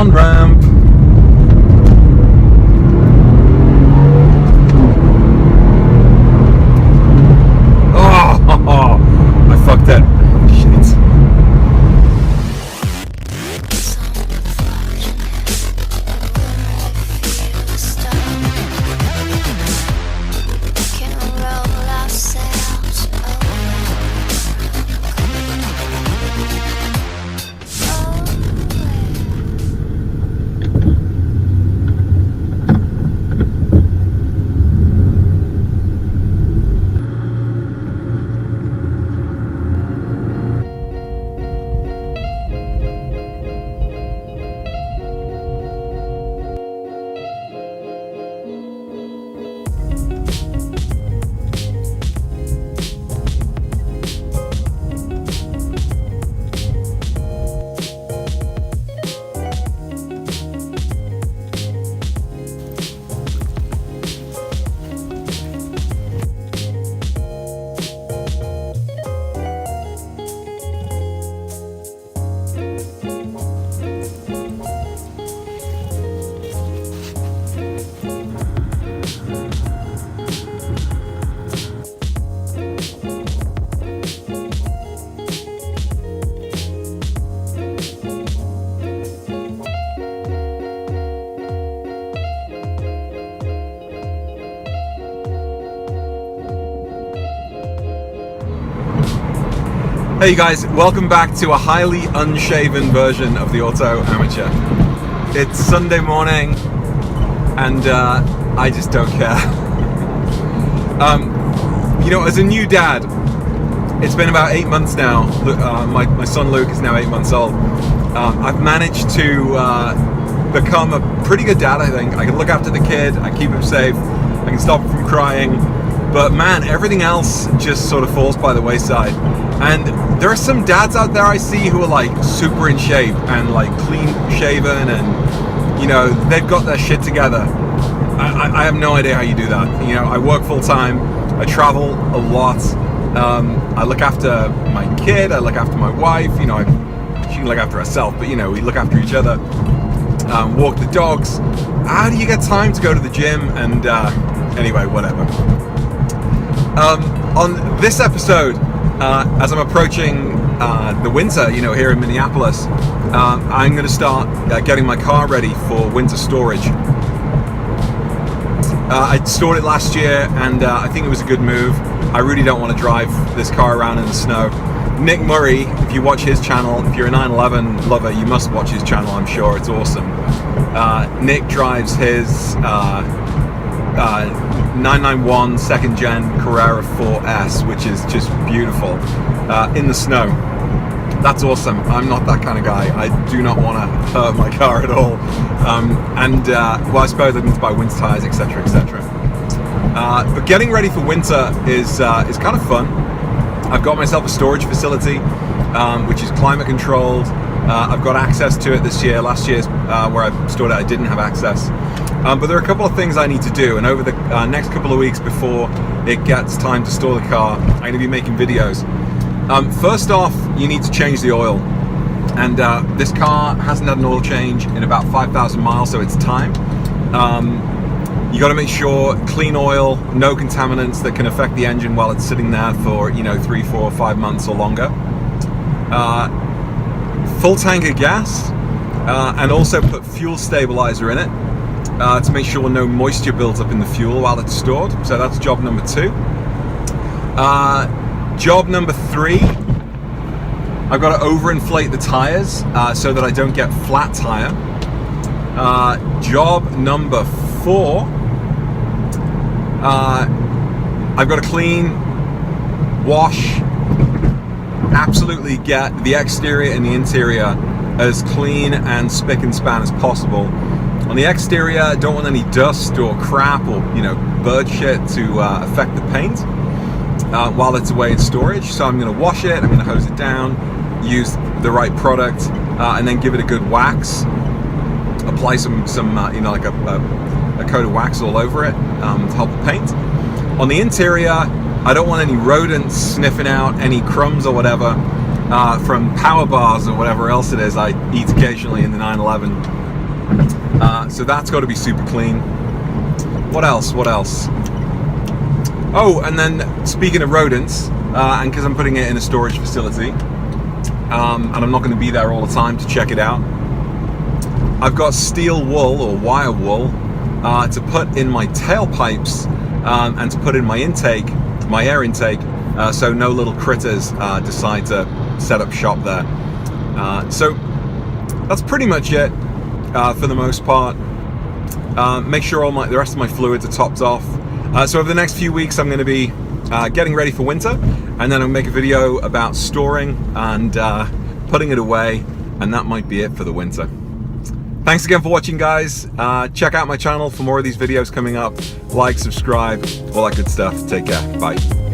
on-ramp. Oh, I fucked it. Shit. Hey guys, welcome back to a highly unshaven version of the Auto Amateur. It's Sunday morning and I just don't care. You know, as a new dad, it's been about 8 months now. My son Luke is now 8 months old. I've managed to become a pretty good dad, I think. I can look after the kid, I keep him safe, I can stop him from crying. But man, everything else just sort of falls by the wayside. And there are some dads out there I see who are like super in shape and like clean shaven and, you know, they've got their shit together. I have no idea how you do that. You know, I work full time, I travel a lot, I look after my kid, I look after my wife, you know, she can look after herself, but you know, we look after each other, walk the dogs. How do you get time to go to the gym? And anyway, whatever. On this episode, as I'm approaching the winter, you know, here in Minneapolis, I'm going to start getting my car ready for winter storage. I stored it last year and I think it was a good move. I really don't want to drive this car around in the snow. Nick Murray, if you watch his channel, if you're a 911 lover, you must watch his channel, I'm sure, it's awesome. Nick drives his 991 second gen Carrera 4S, which is just beautiful, in the snow. That's awesome. I'm not that kind of guy. I do not want to hurt my car at all. Well, I suppose I need to buy winter tires, etc., etc. But getting ready for winter is kind of fun. I've got myself a storage facility, which is climate controlled. I've got access to it this year. Last year's where I stored it, I didn't have access. But there are a couple of things I need to do, and over the next couple of weeks before it gets time to store the car, I'm going to be making videos. First off, you need to change the oil, and this car hasn't had an oil change in about 5,000 miles, so it's time. You got to make sure clean oil, no contaminants that can affect the engine while it's sitting there for, you know, 3, 4, 5 months or longer. Full tank of gas, and also put fuel stabilizer in it. To make sure no moisture builds up in the fuel while it's stored. So that's job number 2. Job number 3, I've got to overinflate the tires so that I don't get flat tire. Job number 4, I've got to clean, wash, absolutely get the exterior and the interior as clean and spick and span as possible. On the exterior, don't want any dust or crap or, you know, bird shit to affect the paint while it's away in storage. So I'm going to wash it, I'm going to hose it down, use the right product, and then give it a good wax. Apply some you know, like a coat of wax all over it to help the paint. On the interior, I don't want any rodents sniffing out any crumbs or whatever from power bars or whatever else it is I eat occasionally in the 911. So that's got to be super clean. What else? What else? Oh, and then speaking of rodents, and because I'm putting it in a storage facility, and I'm not going to be there all the time to check it out, I've got steel wool or wire wool to put in my tailpipes and to put in my intake, my air intake, so no little critters decide to set up shop there. So that's pretty much it for the most part. Make sure the rest of my fluids are topped off. So over the next few weeks, I'm going to be getting ready for winter, and then I'll make a video about storing and putting it away, and that might be it for the winter. Thanks again for watching, guys. Check out my channel for more of these videos coming up. Like, subscribe, all that good stuff. Take care. Bye.